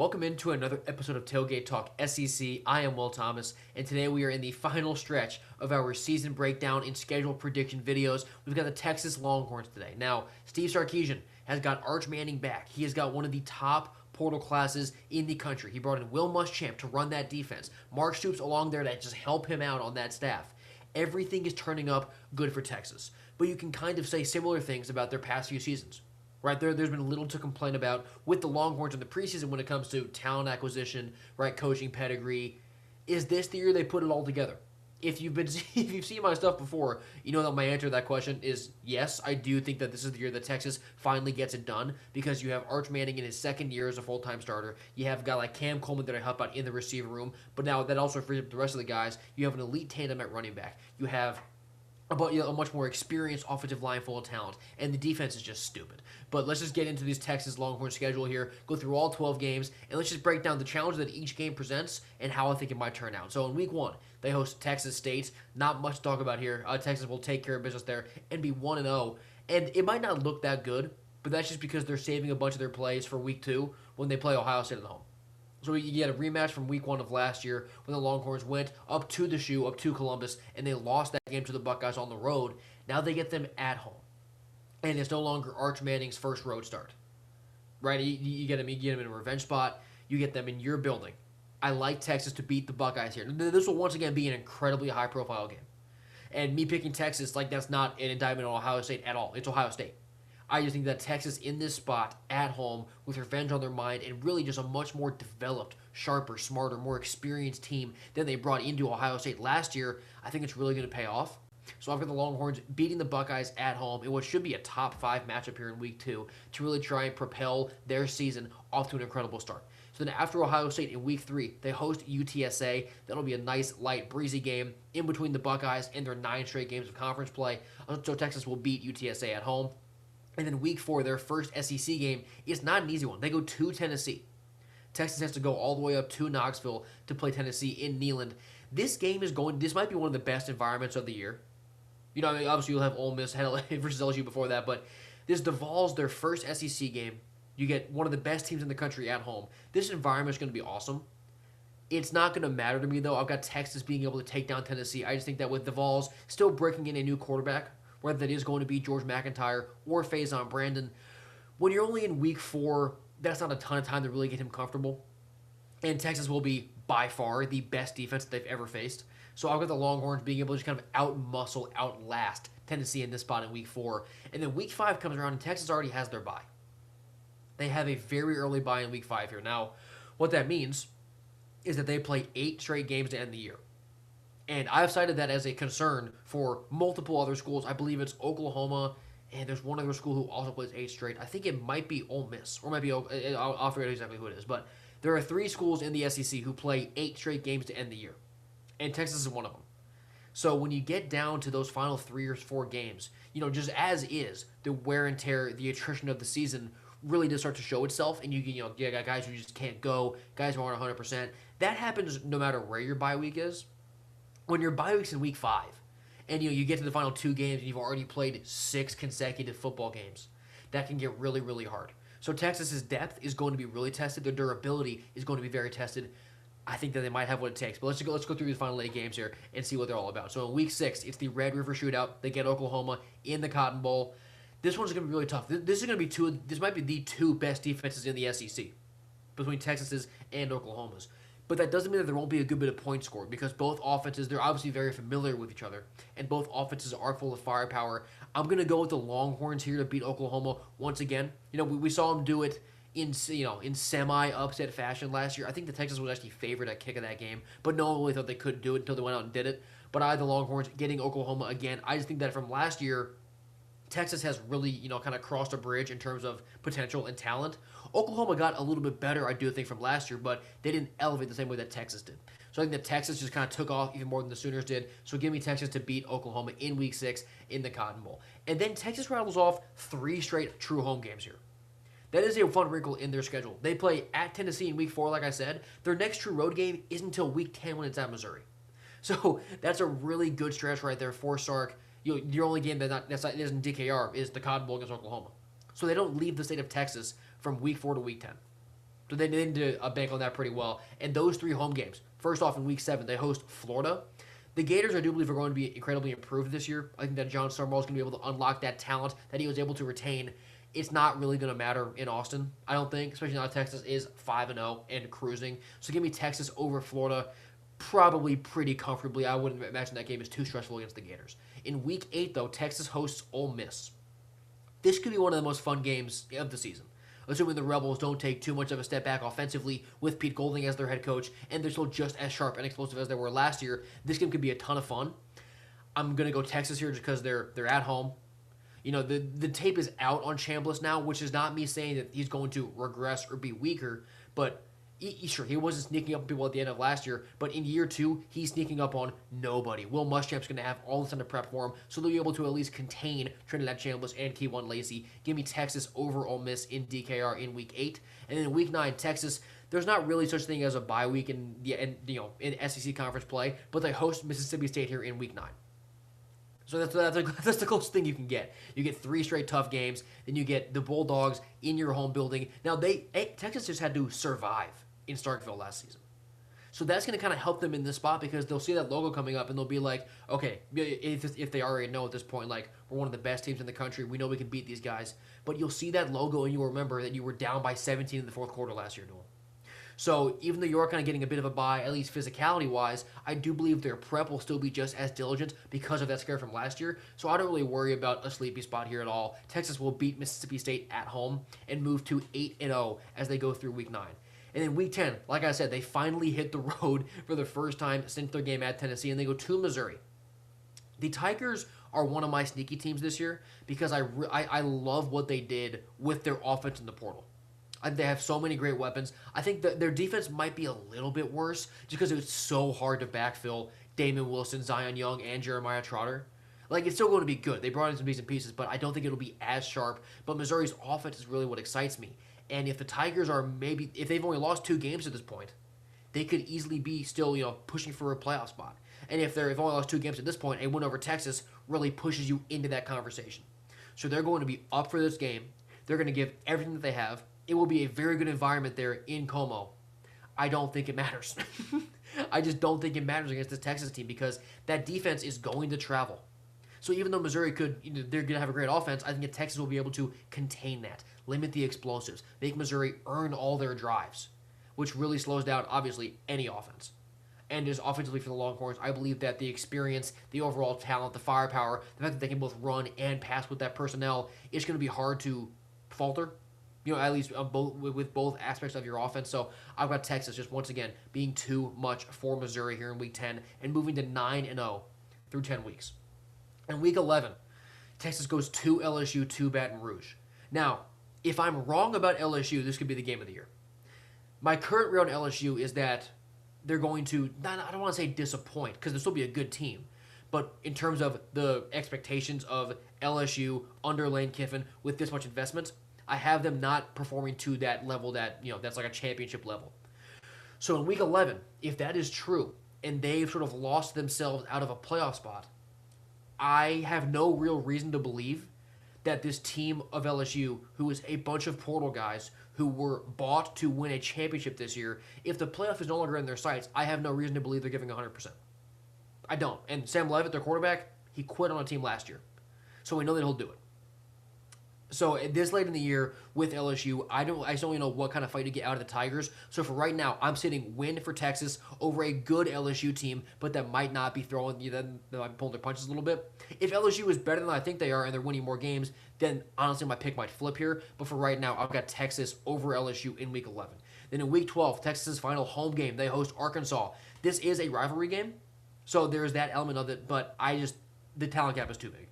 Welcome into another episode of Tailgate Talk SEC. I am Will Thomas, and today we are in the final stretch of our season breakdown and schedule prediction videos. We've got the Texas Longhorns today. Now, Steve Sarkisian has got Arch Manning back. He has got one of the top portal classes in the country. He brought in Will Muschamp to run that defense. Mark Stoops along there to just help him out on that staff. Everything is turning up good for Texas. But you can kind of say similar things about their past few seasons. Right, there's been little to complain about with the Longhorns in the preseason when it comes to talent acquisition, right, coaching pedigree. Is this the year they put it all together? If you've seen my stuff before, you know that my answer to that question is yes. I do think that this is the year that Texas finally gets it done because you have Arch Manning in his second year as a full-time starter. You have a guy like Cam Coleman that I help out in the receiver room, but now that also frees up the rest of the guys. You have an elite tandem at running back. You have a much more experienced offensive line full of talent, and the defense is just stupid. But let's just get into this Texas Longhorns schedule here, go through all 12 games, and let's just break down the challenge that each game presents and how I think it might turn out. So in week 1, they host Texas State. Not much to talk about here. Texas will take care of business there and be 1-0. And it might not look that good, but that's just because they're saving a bunch of their plays for week 2 when they play Ohio State at home. So you get a rematch from week 1 of last year when the Longhorns went up to the shoe, up to Columbus, and they lost that game to the Buckeyes on the road. Now they get them at home. And it's no longer Arch Manning's first road start. Right? You get them in a revenge spot. You get them in your building. I like Texas to beat the Buckeyes here. This will once again be an incredibly high-profile game. And me picking Texas, that's not an indictment on Ohio State at all. It's Ohio State. I just think that Texas in this spot at home with revenge on their mind and really just a much more developed, sharper, smarter, more experienced team than they brought into Ohio State last year, I think it's really going to pay off. So I've got the Longhorns beating the Buckeyes at home in what should be a top 5 matchup here in week 2 to really try and propel their season off to an incredible start. So then after Ohio State in week 3, they host UTSA. That'll be a nice, light, breezy game in between the Buckeyes and their 9 straight games of conference play. So Texas will beat UTSA at home. And then week 4, their first SEC game, is not an easy one. They go to Tennessee. Texas has to go all the way up to Knoxville to play Tennessee in Neyland. This might be one of the best environments of the year. Obviously you'll have Ole Miss versus LSU before that, but this is the Vols, their first SEC game. You get one of the best teams in the country at home. This environment is going to be awesome. It's not going to matter to me, though. I've got Texas being able to take down Tennessee. I just think that with the Vols still breaking in a new quarterback, whether that is going to be George McIntyre or Faison Brandon, when you're only in week 4, that's not a ton of time to really get him comfortable. And Texas will be, by far, the best defense that they've ever faced. So I've got the Longhorns being able to just kind of out-muscle, outlast Tennessee in this spot in week 4. And then week 5 comes around, and Texas already has their bye. They have a very early bye in week 5 here. Now, what that means is that they play 8 straight games to end the year. And I've cited that as a concern for multiple other schools. I believe it's Oklahoma, and there's one other school who also plays 8 straight. I think it might be Ole Miss, or might be I'll forget exactly who it is. But there are 3 schools in the SEC who play 8 straight games to end the year, and Texas is one of them. So when you get down to those final 3 or 4 games, just as is, the wear and tear, the attrition of the season really does start to show itself, and you got guys who just can't go, guys who aren't 100%. That happens no matter where your bye week is. When your bye week's in week 5, and you get to the final 2 games and you've already played 6 consecutive football games, that can get really, really hard. So Texas's depth is going to be really tested. Their durability is going to be very tested. I think that they might have what it takes. But let's go through these final 8 games here and see what they're all about. So in week 6, it's the Red River Shootout. They get Oklahoma in the Cotton Bowl. This one's going to be really tough. This might be the 2 best defenses in the SEC between Texas's and Oklahoma's. But that doesn't mean that there won't be a good bit of points scored because both offenses, they're obviously very familiar with each other, and both offenses are full of firepower. I'm going to go with the Longhorns here to beat Oklahoma once again. We saw them do it in semi-upset fashion last year. I think the Texas was actually favored at kick of that game, but no one really thought they could do it until they went out and did it. But I had the Longhorns getting Oklahoma again. I just think that from last year, Texas has really, kind of crossed a bridge in terms of potential and talent. Oklahoma got a little bit better, I do think, from last year, but they didn't elevate the same way that Texas did. So I think that Texas just kind of took off even more than the Sooners did. So give me Texas to beat Oklahoma in week 6 in the Cotton Bowl. And then Texas rattles off 3 straight true home games here. That is a fun wrinkle in their schedule. They play at Tennessee in week 4, like I said. Their next true road game isn't until week 10 when it's at Missouri. So that's a really good stretch right there for Sark. Your only game that isn't DKR is the Cotton Bowl against Oklahoma. So they don't leave the state of Texas from week 4 to week 10. So they need to bank on that pretty well. And those 3 home games, first off in week 7, they host Florida. The Gators, I do believe, are going to be incredibly improved this year. I think that John Summerall is going to be able to unlock that talent that he was able to retain. It's not really going to matter in Austin, I don't think, especially now Texas is 5-0 and cruising. So give me Texas over Florida probably pretty comfortably. I wouldn't imagine that game is too stressful against the Gators. In week 8, though, Texas hosts Ole Miss. This could be one of the most fun games of the season, assuming the Rebels don't take too much of a step back offensively with Pete Golding as their head coach, and they're still just as sharp and explosive as they were last year. This game could be a ton of fun. I'm going to go Texas here just because they're at home. You know, the tape is out on Chambliss now, which is not me saying that he's going to regress or be weaker, but sure, he wasn't sneaking up on people at the end of last year, but in year 2, he's sneaking up on nobody. Will Muschamp's going to have all this time to prep for him, so they'll be able to at least contain Trinidad Chambliss and Keyone Lacey. Give me Texas over Ole Miss in DKR in week 8. And then in week 9, Texas, there's not really such thing as a bye week in SEC conference play, but they host Mississippi State here in week 9. So that's the closest thing you can get. You get 3 straight tough games, then you get the Bulldogs in your home building. Now, Texas just had to survive in Starkville last season. So that's going to kind of help them in this spot because they'll see that logo coming up and they'll be like, okay, if they already know at this point, like, we're one of the best teams in the country, we know we can beat these guys. But you'll see that logo and you'll remember that you were down by 17 in the 4th quarter last year to them. So even though you're kind of getting a bit of a bye, at least physicality-wise, I do believe their prep will still be just as diligent because of that scare from last year. So I don't really worry about a sleepy spot here at all. Texas will beat Mississippi State at home and move to 8-0 as they go through week 9. And then week 10, like I said, they finally hit the road for the first time since their game at Tennessee, and they go to Missouri. The Tigers are one of my sneaky teams this year because I love what they did with their offense in the portal. They have so many great weapons. I think that their defense might be a little bit worse just because it's so hard to backfill Damon Wilson, Zion Young, and Jeremiah Trotter. Like, it's still going to be good. They brought in some decent pieces, but I don't think it'll be as sharp. But Missouri's offense is really what excites me. And if the Tigers are if they've only lost 2 games at this point, they could easily be still, pushing for a playoff spot. And if they've only lost 2 games at this point, a win over Texas really pushes you into that conversation. So they're going to be up for this game. They're going to give everything that they have. It will be a very good environment there in Como. I don't think it matters. I just don't think it matters against this Texas team because that defense is going to travel. So even though Missouri they're going to have a great offense, I think that Texas will be able to contain that, limit the explosives, make Missouri earn all their drives, which really slows down, obviously, any offense. And just offensively for the Longhorns, I believe that the experience, the overall talent, the firepower, the fact that they can both run and pass with that personnel, it's going to be hard to falter. At least with both aspects of your offense. So I've got Texas just once again being too much for Missouri here in week 10 and moving to 9-0 through 10 weeks. In week 11, Texas goes to LSU to Baton Rouge. Now, if I'm wrong about LSU, this could be the game of the year. My current read on LSU is that they're going to, I don't want to say disappoint because they'll still be a good team. But in terms of the expectations of LSU under Lane Kiffin with this much investment, I have them not performing to that level that's like a championship level. So in week 11, if that is true, and they've sort of lost themselves out of a playoff spot, I have no real reason to believe that this team of LSU, who is a bunch of portal guys who were bought to win a championship this year, if the playoff is no longer in their sights, I have no reason to believe they're giving 100%. I don't. And Sam Leavitt, their quarterback, he quit on a team last year. So we know that he'll do it. So this late in the year with LSU, I just don't know what kind of fight to get out of the Tigers. So for right now, I'm sitting win for Texas over a good LSU team, but that might not be throwing them, they might be pulling their punches a little bit. If LSU is better than I think they are and they're winning more games, then honestly my pick might flip here. But for right now, I've got Texas over LSU in week 11. Then in week 12, Texas's final home game, they host Arkansas. This is a rivalry game, so there's that element of it, but the talent gap is too big.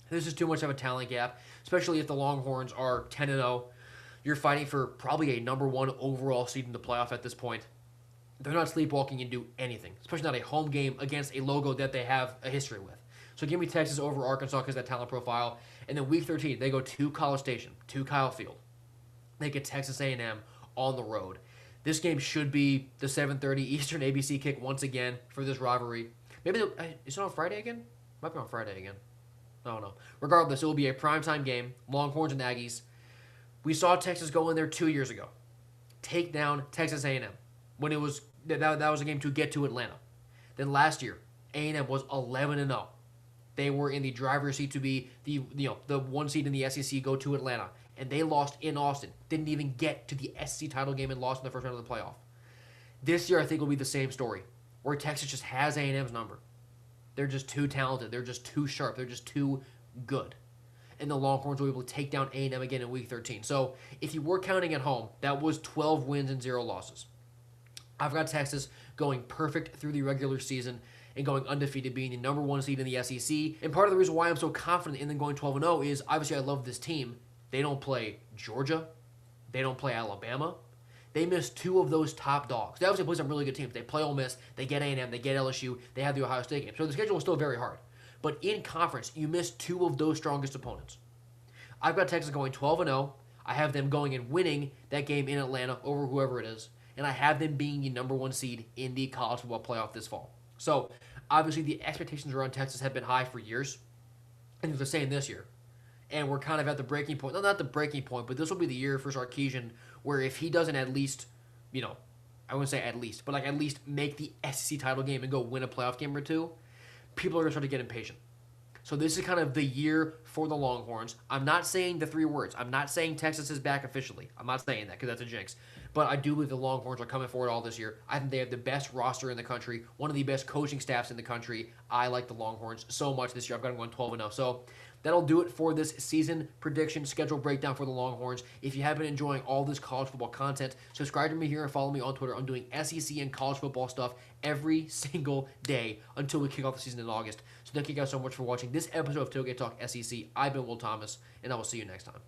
This is too much of a talent gap, especially if the Longhorns are 10-0. You're fighting for probably a number 1 overall seed in the playoff at this point. They're not sleepwalking into anything, especially not a home game against a logo that they have a history with. So give me Texas over Arkansas because of that talent profile. And then week 13, they go to College Station, to Kyle Field. They get Texas A&M on the road. This game should be the 7:30 Eastern ABC kick once again for this rivalry. Maybe is it on Friday again? Might be on Friday again. I don't know. Regardless, it will be a primetime game. Longhorns and Aggies. We saw Texas go in there 2 years ago. take down Texas A&M when it was that was a game to get to Atlanta. Then last year, A&M was 11-0. They were in the driver's seat to be the one seed in the SEC, go to Atlanta, and they lost in Austin. Didn't even get to the SEC title game and lost in the first round of the playoff. This year, I think will be the same story, where Texas just has A&M's number. They're just too talented. They're just too sharp. They're just too good. And the Longhorns will be able to take down A&M again in Week 13. So if you were counting at home, that was 12 wins and 0 losses. I've got Texas going perfect through the regular season and going undefeated, being the number 1 seed in the SEC. And part of the reason why I'm so confident in them going 12-0 is obviously I love this team. They don't play Georgia. They don't play Alabama. They missed 2 of those top dogs. They obviously play some really good teams. They play Ole Miss. They get A&M. They get LSU. They have the Ohio State game. So the schedule is still very hard. But in conference, you missed 2 of those strongest opponents. I've got Texas going 12-0. I have them going and winning that game in Atlanta over whoever it is. And I have them being the number 1 seed in the college football playoff this fall. So, obviously, the expectations around Texas have been high for years. And they're the same this year. And we're kind of at the breaking point. No, not the breaking point, but this will be the year for Sarkisian where if he doesn't at least, I wouldn't say at least, but at least make the SEC title game and go win a playoff game or 2, people are going to start to get impatient. So this is kind of the year for the Longhorns. I'm not saying the 3 words. I'm not saying Texas is back officially. I'm not saying that because that's a jinx. But I do believe the Longhorns are coming forward all this year. I think they have the best roster in the country, one of the best coaching staffs in the country. I like the Longhorns so much this year. I've got them going 12-0. So that'll do it for this season prediction schedule breakdown for the Longhorns. If you have been enjoying all this college football content, subscribe to me here and follow me on Twitter. I'm doing SEC and college football stuff every single day until we kick off the season in August. So thank you guys so much for watching this episode of Tailgate Talk SEC. I've been Will Thomas, and I will see you next time.